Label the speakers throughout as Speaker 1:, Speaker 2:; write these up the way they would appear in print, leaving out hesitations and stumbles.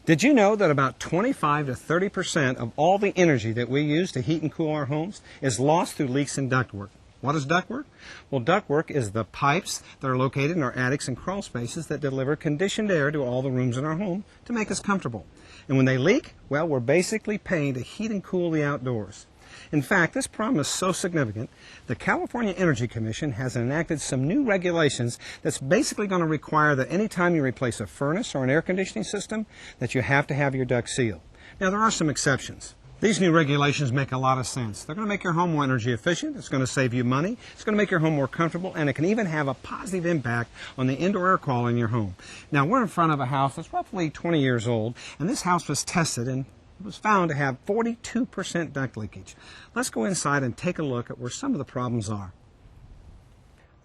Speaker 1: Did you know that about 25 to 30% of all the energy that we use to heat and cool our homes is lost through leaks in ductwork? What is ductwork? Well, ductwork is the pipes that are located in our attics and crawl spaces that deliver conditioned air to all the rooms in our home to make us comfortable. And when they leak, well, we're basically paying to heat and cool the outdoors. In fact, this problem is so significant, the California Energy Commission has enacted some new regulations that's basically going to require that any time you replace a furnace or an air conditioning system, that you have to have your ducts sealed. Now, there are some exceptions. These new regulations make a lot of sense. They're going to make your home more energy efficient, it's going to save you money, it's going to make your home more comfortable, and it can even have a positive impact on the indoor air quality in your home. Now, we're in front of a house that's roughly 20 years old, and this house was tested and it was found to have 42% duct leakage. Let's go inside and take a look at where some of the problems are.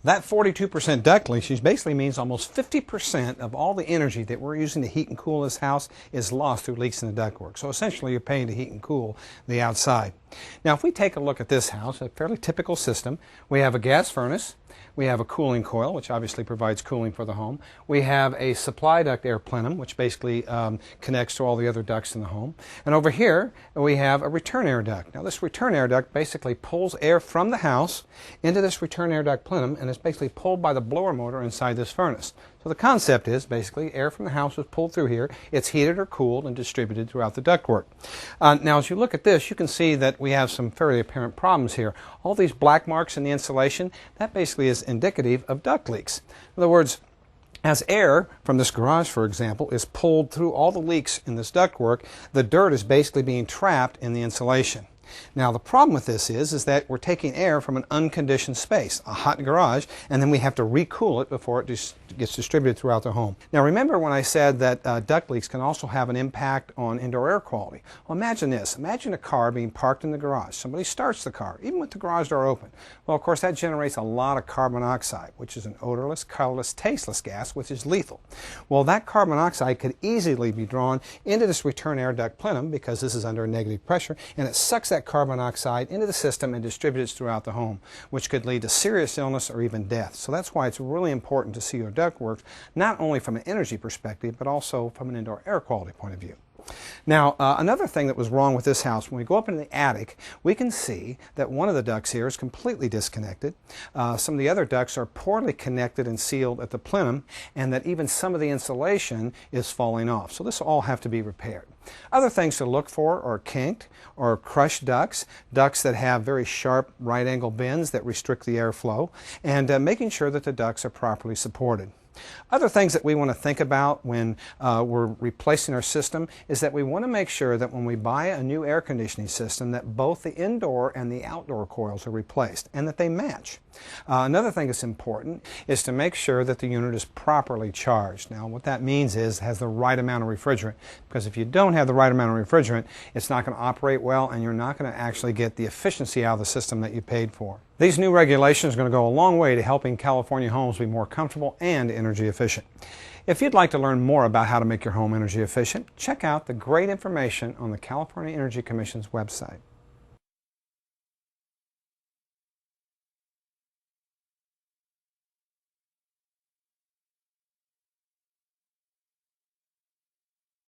Speaker 1: That 42% duct leakage basically means almost 50% of all the energy that we're using to heat and cool this house is lost through leaks in the ductwork. So essentially you're paying to heat and cool the outside. Now if we take a look at this house, a fairly typical system, we have a gas furnace, we have a cooling coil, which obviously provides cooling for the home. We have a supply duct air plenum, which basically connects to all the other ducts in the home. And over here, we have a return air duct. Now, this return air duct basically pulls air from the house into this return air duct plenum, and it's basically pulled by the blower motor inside this furnace. So the concept is basically air from the house is pulled through here. It's heated or cooled and distributed throughout the ductwork. Now, as you look at this, you can see that we have some fairly apparent problems here. All these black marks in the insulation, that basically is indicative of duct leaks. In other words, as air from this garage, for example, is pulled through all the leaks in this ductwork, the dirt is basically being trapped in the insulation. Now the problem with this is that we're taking air from an unconditioned space, a hot garage, and then we have to recool it before it gets distributed throughout the home. Now remember when I said that duct leaks can also have an impact on indoor air quality. Well, imagine this. Imagine a car being parked in the garage. Somebody starts the car, even with the garage door open. Well, of course, that generates a lot of carbon monoxide, which is an odorless, colorless, tasteless gas, which is lethal. Well, that carbon monoxide could easily be drawn into this return air duct plenum because this is under negative pressure, and it sucks that carbon monoxide into the system and distributes throughout the home, which could lead to serious illness or even death. So that's why it's really important to see your ductwork, not only from an energy perspective, but also from an indoor air quality point of view. Now, another thing that was wrong with this house, when we go up into the attic, we can see that one of the ducts here is completely disconnected. Some of the other ducts are poorly connected and sealed at the plenum, and that even some of the insulation is falling off. So this will all have to be repaired. Other things to look for are kinked or crushed ducts, ducts that have very sharp right angle bends that restrict the airflow, and making sure that the ducts are properly supported. Other things that we want to think about when we're replacing our system is that we want to make sure that when we buy a new air conditioning system that both the indoor and the outdoor coils are replaced and that they match. Another thing that's important is to make sure that the unit is properly charged. Now what that means is it has the right amount of refrigerant, because if you don't have the right amount of refrigerant, it's not going to operate well and you're not going to actually get the efficiency out of the system that you paid for. These new regulations are going to go a long way to helping California homes be more comfortable and energy efficient. If you'd like to learn more about how to make your home energy efficient, check out the great information on the California Energy Commission's website.